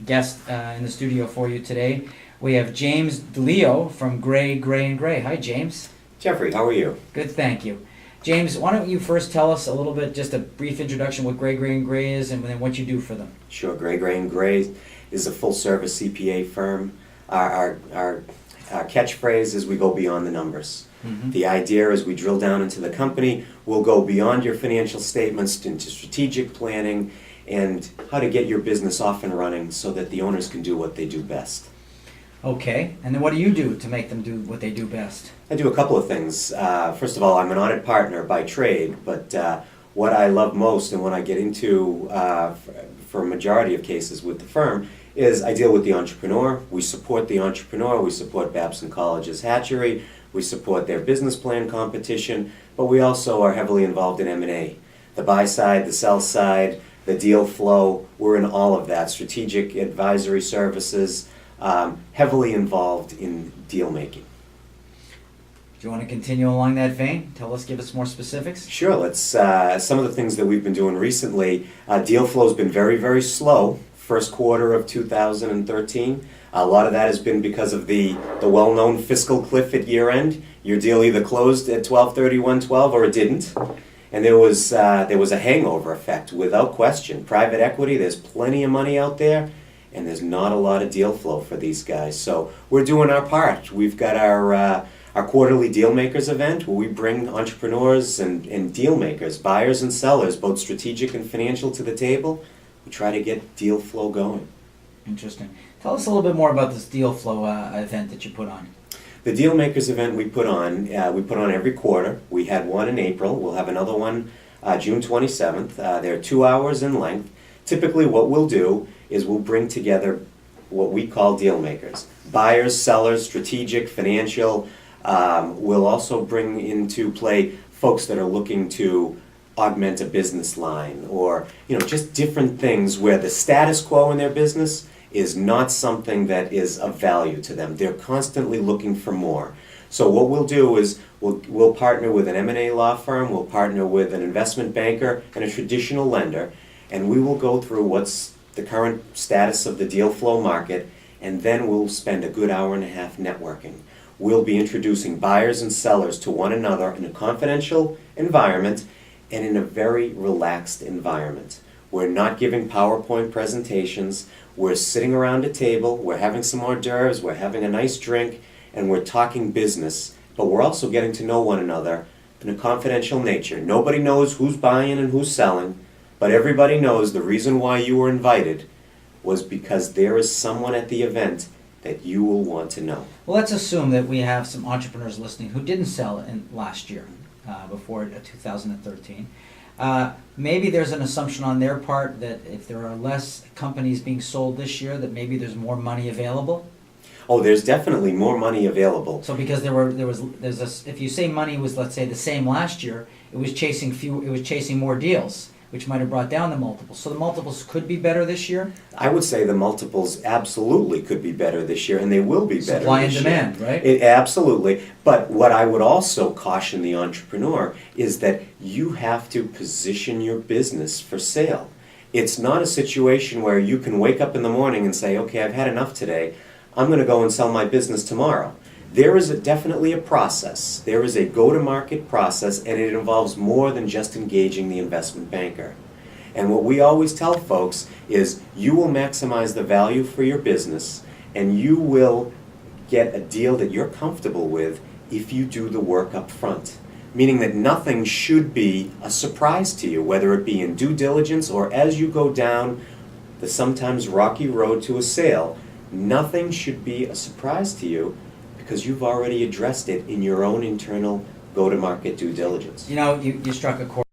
Guest in the studio for you today. We have James Deleo from Gray & Gray. Hi, James. Jeffrey, how are you? Good, thank you. James, why don't you first tell us a little bit, just a brief introduction, what Gray & Gray is and then what you do for them. Sure. Gray & Gray is a full-service CPA firm. Our catchphrase is we go beyond the numbers. Mm-hmm. The idea is we drill down into the company, we'll go beyond your financial statements into strategic planning and how to get your business off and running so that the owners can do what they do best. Okay, and then what do you do to make them do what they do best? I do a couple of things. First of all, I'm an audit partner by trade, but what I love most and what I get into for a majority of cases with the firm is I deal with the entrepreneur. We support the entrepreneur. We support Babson College's Hatchery. We support their business plan competition, but we also are heavily involved in M&A. The buy side, the sell side, the deal flow, we're in all of that. Strategic advisory services, heavily involved in deal making. Do you want to continue along that vein? Give us more specifics. Sure, let's, some of the things that we've been doing recently, deal flow's been very, very slow. First quarter of 2013. A lot of that has been because of the well-known fiscal cliff at year end. Your deal either closed at 12/31/12 or it didn't. And there was a hangover effect, without question. Private equity, there's plenty of money out there, and there's not a lot of deal flow for these guys. So we're doing our part. We've got our quarterly Dealmakers event where we bring entrepreneurs and deal makers, buyers and sellers, both strategic and financial, to the table. We try to get deal flow going. Interesting. Tell us a little bit more about this deal flow event that you put on. The Dealmakers event we put on every quarter. We had one in April. We'll have another one June 27th. They're 2 hours in length. Typically what we'll do is we'll bring together what we call deal makers. Buyers, sellers, strategic, financial. We'll also bring into play folks that are looking to augment a business line or just different things where the status quo in their business is not something that is of value to them. They're constantly looking for more. So what we'll do is we'll partner with an M&A law firm, we'll partner with an investment banker and a traditional lender, and we will go through what's the current status of the deal flow market, and then we'll spend a good hour and a half networking. We'll be introducing buyers and sellers to one another in a confidential environment and in a very relaxed environment. We're not giving PowerPoint presentations. We're sitting around a table, we're having some hors d'oeuvres, we're having a nice drink, and we're talking business. But we're also getting to know one another in a confidential nature. Nobody knows who's buying and who's selling, but everybody knows the reason why you were invited was because there is someone at the event that you will want to know. Well, let's assume that we have some entrepreneurs listening who didn't sell in last year, before 2013. Maybe there's an assumption on their part that if there are less companies being sold this year, that maybe there's more money available. Oh, there's definitely more money available. So because if you say money was, let's say, the same last year, it was chasing more deals, which might have brought down the multiples. So the multiples could be better this year? I would say the multiples absolutely could be better this year, and they will be better Supply and this year. demand, right? Absolutely. But what I would also caution the entrepreneur is that you have to position your business for sale. It's not a situation where you can wake up in the morning and say, okay, I've had enough today. I'm going to go and sell my business tomorrow. There is definitely a process. There is a go-to-market process, and it involves more than just engaging the investment banker. And what we always tell folks is you will maximize the value for your business, and you will get a deal that you're comfortable with if you do the work up front. Meaning that nothing should be a surprise to you, whether it be in due diligence or as you go down the sometimes rocky road to a sale. Nothing should be a surprise to you, because you've already addressed it in your own internal go-to-market due diligence. You struck a chord.